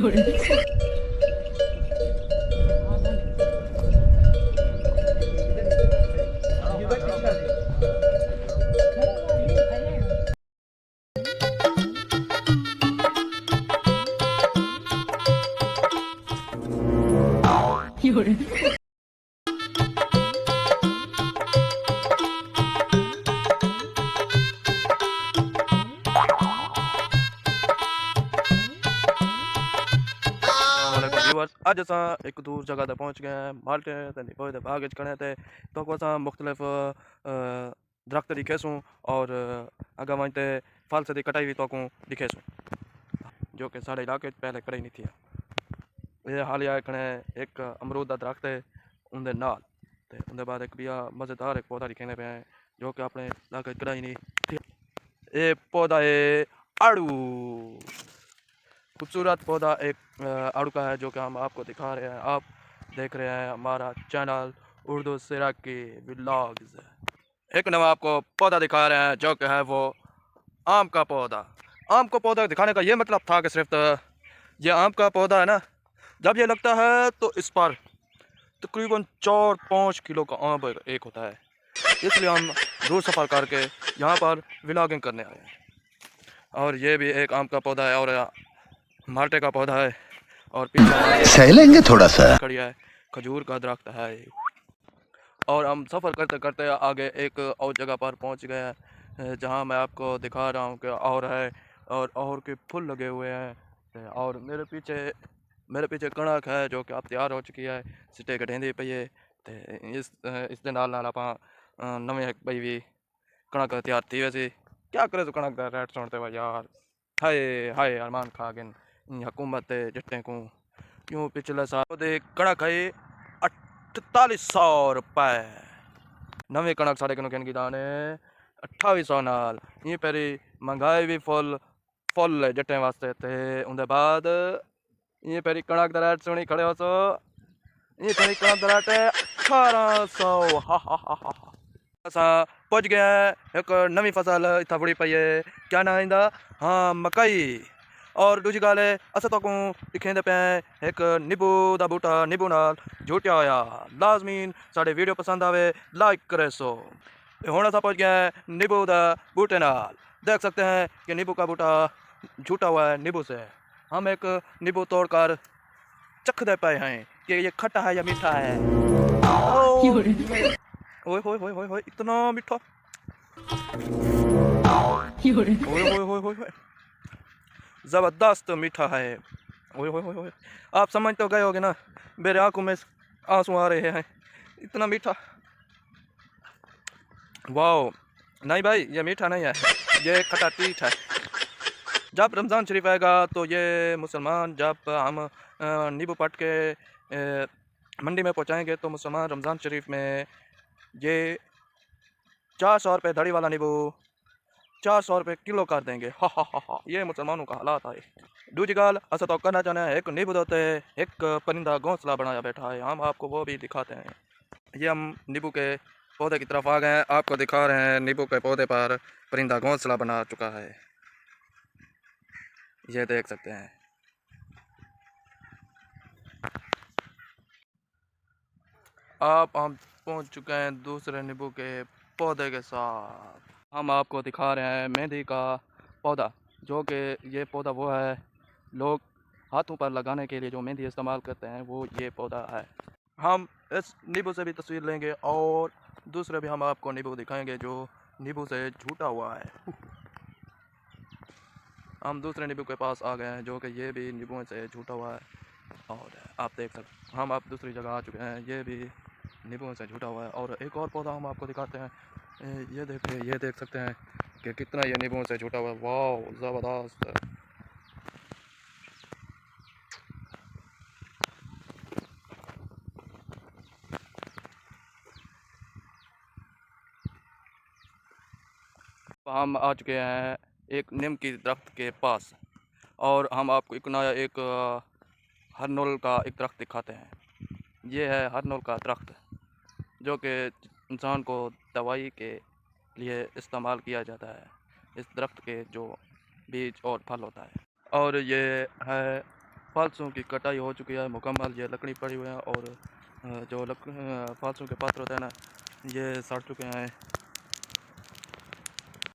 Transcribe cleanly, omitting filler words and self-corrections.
Viewers अज असां एक दूर जगह ते पहुंच गए हैं माल्टे ते निपोए ते बाग खड़े थे तो असां मुख्तलिफ दरख्त दिखेसूँ और अगर वहीं फल से कटाई हुई तो दिखेसूँ जो कि साढ़े इलाके पहले कड़ी नहीं थी। ये हालिया खड़े एक अमरूद का दरख्त है उनके नाल ते उनके बाद एक बिया मज़ेदार एक पौधा दिखेने पे है जो कि अपने इलाके कटाई नहीं थी। ये पौधा है आड़ू, खूबसूरत पौधा एक आड़ू का है जो कि हम आपको दिखा रहे हैं। आप देख रहे हैं हमारा चैनल उर्दू सिराकी व्लॉग्स। एक नवा आपको पौधा दिखा रहे हैं जो कि है वो आम का पौधा। आम को पौधा दिखाने का ये मतलब था कि सिर्फ ये आम का पौधा है ना, जब ये लगता है तो इस पर तकरीबन 4-5 किलो का आम एक होता है, इसलिए हम दूर सफ़र करके यहाँ पर व्लॉगिंग करने आए हैं। और ये भी एक आम का पौधा है और माल्टे का पौधा है और पीछे सह लेंगे थोड़ा सा खड़ी है खजूर का दरख्त है। और हम सफ़र करते करते आगे एक और जगह पर पहुंच गए हैं जहां मैं आपको दिखा रहा हूं कि और है और के फूल लगे हुए हैं और मेरे पीछे कणक है जो कि अब तैयार हो चुकी है, सिटे कटेंदी पई है ते इस दे नाल आपां नवें पई भी कणक तैयार थी। वैसे क्या करे तो कणक दा रेट सुनते हुए यार हाय हाय अरमान खा गिन हुकूमत जट्टें को क्यों पिछले साल दे कणक है 4800 रुपए, नवी कणक साढ़े किलो की दाने 2800 नाल। ये पेरी महंगाई भी फुल है जट्टें वास्ते थे। उनके बाद ये पेरी कणक दा रेट सुनी खड़े हो सो ये पेरी कणक दा रेट 1800। हा असा पहुंच गया एक नवी फसल इतना बड़ी पई है, क्या ना इंदा हाँ मकई। और दूजी गल है अस तो दिखेंदे पे एक नींबू का बूटा नींबू नाल झूटिया होया। लाजमीन साढ़े वीडियो पसंद आवे लाइक करे सो। हुण अस पहुंच गए हैं नींबू का बूटे नाल, देख सकते हैं कि नींबू का बूटा झूटा हुआ है नींबू से। हम एक नींबू तोड़कर चखते पे हैं कि ये खट्टा है या मीठा है। ओए होए होए होए होए इतना मीठा, ओए होए होए होए होए जबरदस्त मीठा है। ओए होए होए होए आप समझ तो गए होगे ना, मेरे आंखों में आंसू आ रहे हैं, इतना मीठा। वाओ नहीं भाई ये मीठा नहीं है, ये खट्टा तीत है। जब रमज़ान शरीफ आएगा तो ये मुसलमान जब हम नींबू पट के मंडी में पहुंचाएंगे तो मुसलमान रमज़ान शरीफ में ये 400 रुपये धड़ी वाला नींबू 400 रुपये किलो कर देंगे। हा हा हा हा ये मुसलमानों का हालात है। दूसरी गाल अस तो करना चाहते हैं एक नींबू होते एक परिंदा घोंसला बनाया बैठा है, हम आपको वो भी दिखाते हैं। ये हम नींबू के पौधे की तरफ आ गए हैं, आपको दिखा रहे हैं नींबू के पौधे पर परिंदा घोंसला बना चुका है, ये देख सकते हैं। आप हम पहुंच चुके हैं दूसरे नींबू के पौधे के साथ। हम आपको दिखा रहे हैं मेहंदी का पौधा, जो कि ये पौधा वो है लोग हाथों पर लगाने के लिए जो मेहंदी इस्तेमाल करते हैं वो ये पौधा है। हम इस नींबू से भी तस्वीर लेंगे और दूसरे भी हम आपको नींबू दिखाएंगे जो नींबू से झूटा हुआ है। हम दूसरे नींबू के पास आ गए हैं जो कि ये भी नींबू से झूटा हुआ है और आप देख सकते हम आप दूसरी जगह आ चुके हैं, ये भी नींबू से झूटा हुआ है। और एक और पौधा हम आपको दिखाते हैं, ये देखिए ये देख सकते हैं कि कितना ये नींबू से झूटा हुआ है। वाह ज़बरदस्त। हम आ चुके हैं एक नीम की दरख्त के पास और हम आपको एक नया एक हरनोल का एक दरख्त दिखाते हैं। ये है हरनोल का दरख्त जो कि इंसान को दवाई के लिए इस्तेमाल किया जाता है। इस दरख्त के जो बीज और फल होता है और ये है फालसों की कटाई हो चुकी है मुकम्मल। ये लकड़ी पड़ी हुई है और जो फालसों के पत्थर होते हैं ना, ये सड़ चुके हैं।